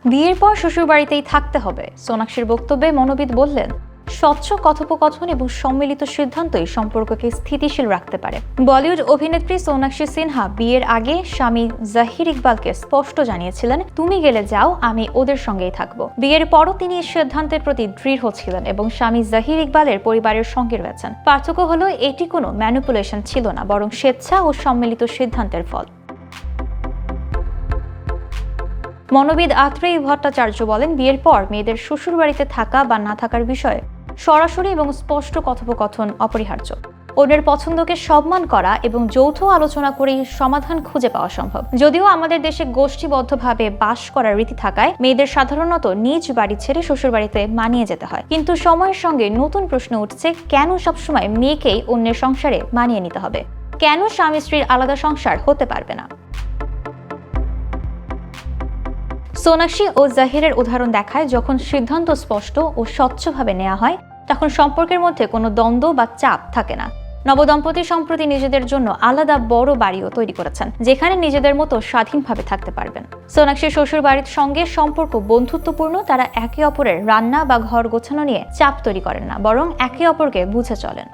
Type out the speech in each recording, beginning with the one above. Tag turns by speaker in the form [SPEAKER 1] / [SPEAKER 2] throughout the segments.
[SPEAKER 1] বিয়ের পর শ্বশুরবাড়িতেই থাকতে হবে, সোনাক্ষীর বক্তব্যে মনোবিদ বললেন, স্বচ্ছ কথোপকথন এবং সম্মিলিত সিদ্ধান্তই সম্পর্ককে স্থিতিশীল রাখতে পারে। বলিউড অভিনেত্রী সোনাক্ষী সিনহা বিয়ের আগে স্বামী জাহির ইকবালকে স্পষ্ট জানিয়েছিলেন, তুমি গেলে যাও, আমি ওদের সঙ্গেই থাকবো। বিয়ের পরও তিনি এই সিদ্ধান্তের প্রতি দৃঢ় ছিলেন এবং স্বামী জাহির ইকবালের পরিবারের সঙ্গে রয়েছেন। পার্থক্য হলো এটি কোনো ম্যানিপুলেশন ছিল না, বরং স্বেচ্ছা ও সম্মিলিত সিদ্ধান্তের ফল। মনোবিদ আত্রেয়ী ভট্টাচার্য বলেন, বিয়ের পর মেয়েদের শ্বশুরবাড়িতে থাকা বা না থাকার বিষয়ে সরাসরি এবং স্পষ্ট কথোপকথন অপরিহার্য। অন্যের পছন্দকে সম্মান করা এবং যৌথ আলোচনা করেই সমাধান খুঁজে পাওয়া সম্ভব। যদিও আমাদের দেশে গোষ্ঠীবদ্ধভাবে বাস করার রীতি থাকায় মেয়েদের সাধারণত নিজ বাড়ি ছেড়ে শ্বশুরবাড়িতে মানিয়ে যেতে হয়, কিন্তু সময়ের সঙ্গে নতুন প্রশ্ন উঠছে, কেন সবসময় মেয়েকেই অন্যের সংসারে মানিয়ে নিতে হবে? কেন স্বামী স্ত্রীর আলাদা সংসার হতে পারবে না? সোনাক্ষী ও জাহিরের উদাহরণ দেখায়, যখন সিদ্ধান্ত স্পষ্ট ও স্বচ্ছভাবে নেওয়া হয় তখন সম্পর্কের মধ্যে কোনো দ্বন্দ্ব বা চাপ থাকে না। নবদম্পতি সম্প্রতি নিজেদের জন্য আলাদা বড় বাড়িও তৈরি করেছেন, যেখানে নিজেদের মতো স্বাধীনভাবে থাকতে পারবেন। সোনাক্ষীর শ্বশুর বাড়ির সঙ্গে সম্পর্ক বন্ধুত্বপূর্ণ। তারা একে অপরের রান্না বা ঘর গোছানো নিয়ে চাপ তৈরি করেন না, বরং একে অপরকে বুঝে চলেন।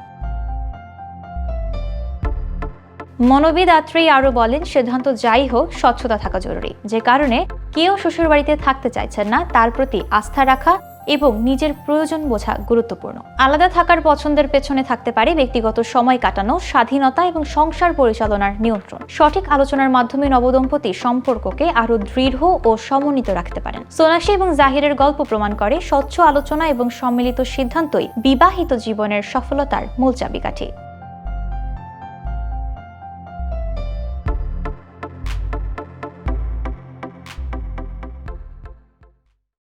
[SPEAKER 1] মনোবিদ আত্রেয়ী আরও বলেন, সিদ্ধান্ত যাই হোক, স্বচ্ছতা থাকা জরুরি। যে কারণে কেউ শ্বশুরবাড়িতে থাকতে চাইছেন না, তার প্রতি আস্থা রাখা এবং নিজের প্রয়োজন বোঝা গুরুত্বপূর্ণ। আলাদা থাকার পছন্দের পেছনে থাকতে পারে ব্যক্তিগত সময় কাটানো, স্বাধীনতা এবং সংসার পরিচালনার নিয়ন্ত্রণ। সঠিক আলোচনার মাধ্যমে নবদম্পতি সম্পর্ককে আরও দৃঢ় ও সমন্বিত রাখতে পারেন। সোনাক্ষী এবং জাহিরের গল্প প্রমাণ করে, স্বচ্ছ আলোচনা এবং সম্মিলিত সিদ্ধান্তই বিবাহিত জীবনের সফলতার মূল চাবিকাঠি।